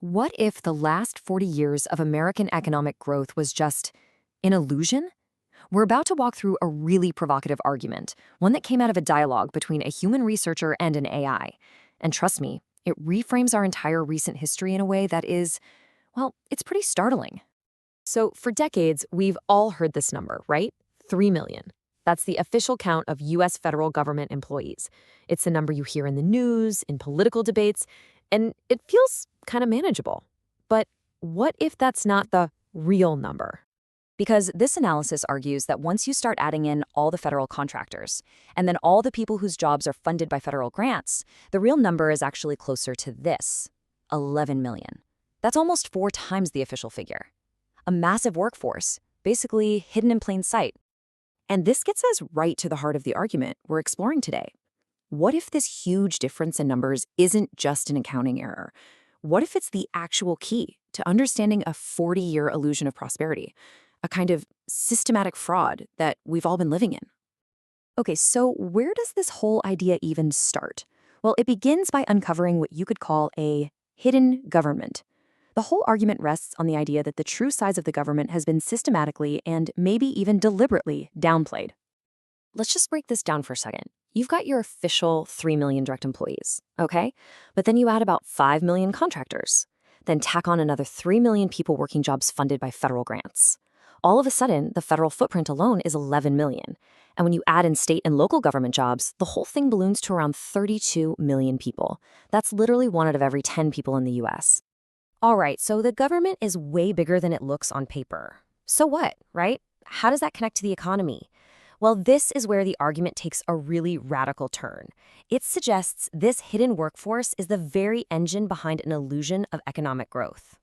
What if the last 40 years of American economic growth was just an illusion? We're about to walk through a really provocative argument, one that came out of a dialogue between a human researcher and an AI. And trust me, it reframes our entire recent history in a way that is, well, it's pretty startling. So, for decades, we've all heard this number, right? 3 million. That's the official count of U.S. federal government employees. It's the number you hear in the news, in political debates, and it feels kind of manageable. But what if that's not the real number? Because this analysis argues that once you start adding in all the federal contractors, and then all the people whose jobs are funded by federal grants, the real number is actually closer to this, 11 million. That's almost 4 times the official figure. A massive workforce, basically hidden in plain sight. And this gets us right to the heart of the argument we're exploring today. What if this huge difference in numbers isn't just an accounting error? What if it's the actual key to understanding a 40-year illusion of prosperity, a kind of systematic fraud that we've all been living in? Okay, so where does this whole idea even start? Well, it begins by uncovering what you could call a hidden government. The whole argument rests on the idea that the true size of the government has been systematically and maybe even deliberately downplayed. Let's just break this down for a second. You've got your official 3 million direct employees, okay? But then you add about 5 million contractors. Then tack on another 3 million people working jobs funded by federal grants. All of a sudden, the federal footprint alone is 11 million. And when you add in state and local government jobs, the whole thing balloons to around 32 million people. That's literally 1 out of every 10 people in the US. All right, so the government is way bigger than it looks on paper. So what, right? How does that connect to the economy? Well, this is where the argument takes a really radical turn. It suggests this hidden workforce is the very engine behind an illusion of economic growth.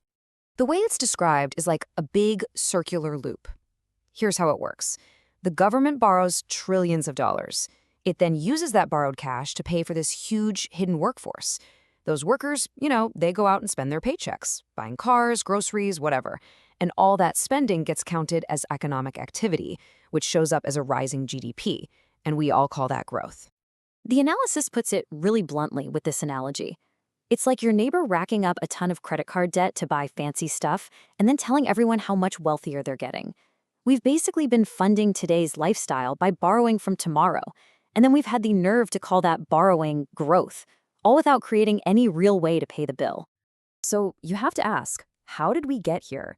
The way it's described is like a big circular loop. Here's how it works. The government borrows trillions of dollars. It then uses that borrowed cash to pay for this huge hidden workforce. Those workers, they go out and spend their paychecks, buying cars, groceries, whatever. And all that spending gets counted as economic activity, which shows up as a rising GDP, and we all call that growth. The analysis puts it really bluntly with this analogy. It's like your neighbor racking up a ton of credit card debt to buy fancy stuff and then telling everyone how much wealthier they're getting. We've basically been funding today's lifestyle by borrowing from tomorrow, and then we've had the nerve to call that borrowing growth, all without creating any real way to pay the bill. So you have to ask, how did we get here?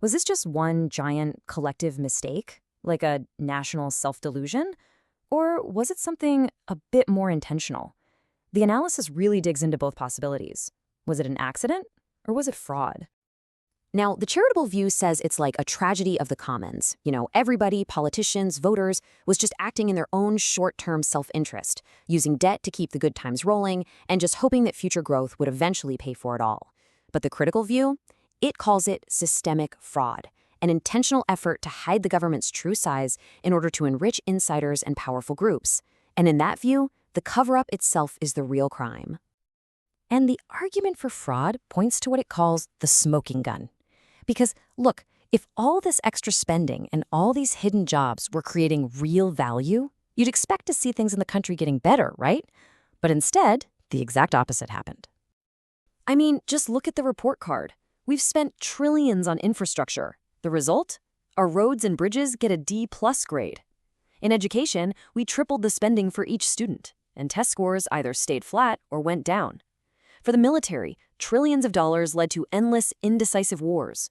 Was this just one giant collective mistake, like a national self-delusion? Or was it something a bit more intentional? The analysis really digs into both possibilities. Was it an accident, or was it fraud? Now, the charitable view says it's like a tragedy of the commons. Everybody, politicians, voters, was just acting in their own short-term self-interest, using debt to keep the good times rolling, and just hoping that future growth would eventually pay for it all. But the critical view? It calls it systemic fraud, an intentional effort to hide the government's true size in order to enrich insiders and powerful groups. And in that view, the cover-up itself is the real crime. And the argument for fraud points to what it calls the smoking gun. Because, look, if all this extra spending and all these hidden jobs were creating real value, you'd expect to see things in the country getting better, right? But instead, the exact opposite happened. I mean, just look at the report card. We've spent trillions on infrastructure. The result? Our roads and bridges get a D+ grade. In education, we tripled the spending for each student, and test scores either stayed flat or went down. For the military, trillions of dollars led to endless, indecisive wars.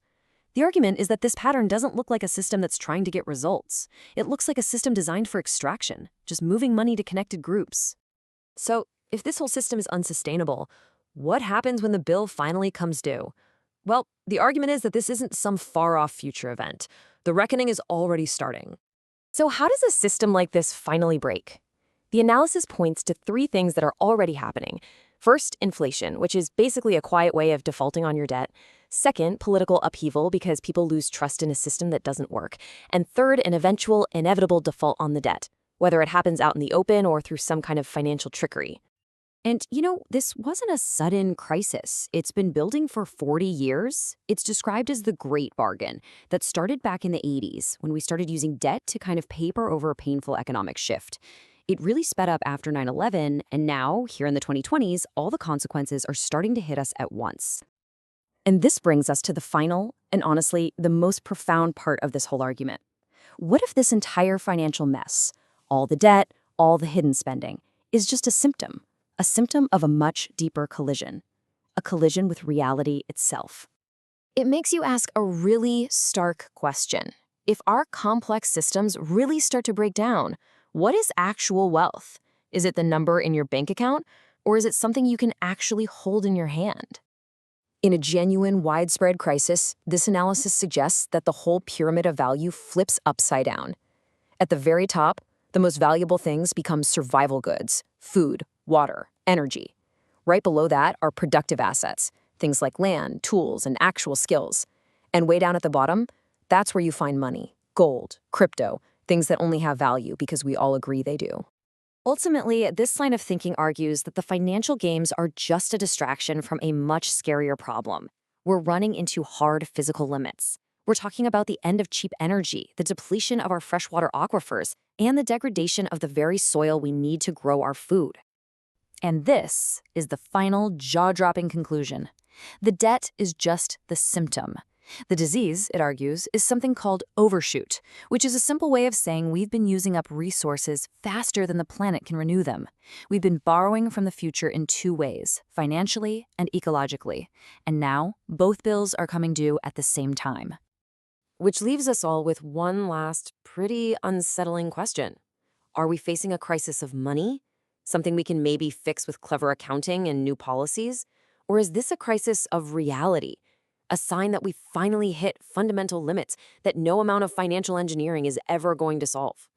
The argument is that this pattern doesn't look like a system that's trying to get results. It looks like a system designed for extraction, just moving money to connected groups. So, if this whole system is unsustainable, what happens when the bill finally comes due? Well, the argument is that this isn't some far-off future event. The reckoning is already starting. So how does a system like this finally break? The analysis points to 3 things that are already happening. First, inflation, which is basically a quiet way of defaulting on your debt. Second, political upheaval because people lose trust in a system that doesn't work. And third, an eventual, inevitable default on the debt, whether it happens out in the open or through some kind of financial trickery. And, this wasn't a sudden crisis. It's been building for 40 years. It's described as the Great Bargain that started back in the 80s when we started using debt to kind of paper over a painful economic shift. It really sped up after 9/11, and now, here in the 2020s, all the consequences are starting to hit us at once. And this brings us to the final, and honestly, the most profound part of this whole argument. What if this entire financial mess, all the debt, all the hidden spending, is just a symptom of a much deeper collision, a collision with reality itself? It makes you ask a really stark question. If our complex systems really start to break down, what is actual wealth? Is it the number in your bank account, or is it something you can actually hold in your hand? In a genuine, widespread crisis, this analysis suggests that the whole pyramid of value flips upside down. At the very top, the most valuable things become survival goods, food, water, energy. Right below that are productive assets, things like land, tools, and actual skills. And way down at the bottom, that's where you find money, gold, crypto, things that only have value because we all agree they do. Ultimately, this line of thinking argues that the financial games are just a distraction from a much scarier problem. We're running into hard physical limits. We're talking about the end of cheap energy, the depletion of our freshwater aquifers, and the degradation of the very soil we need to grow our food. And this is the final jaw-dropping conclusion. The debt is just the symptom. The disease, it argues, is something called overshoot, which is a simple way of saying we've been using up resources faster than the planet can renew them. We've been borrowing from the future in two ways, financially and ecologically. And now, both bills are coming due at the same time. Which leaves us all with one last, pretty unsettling question. Are we facing a crisis of money? Something we can maybe fix with clever accounting and new policies? Or is this a crisis of reality? A sign that we finally hit fundamental limits that no amount of financial engineering is ever going to solve?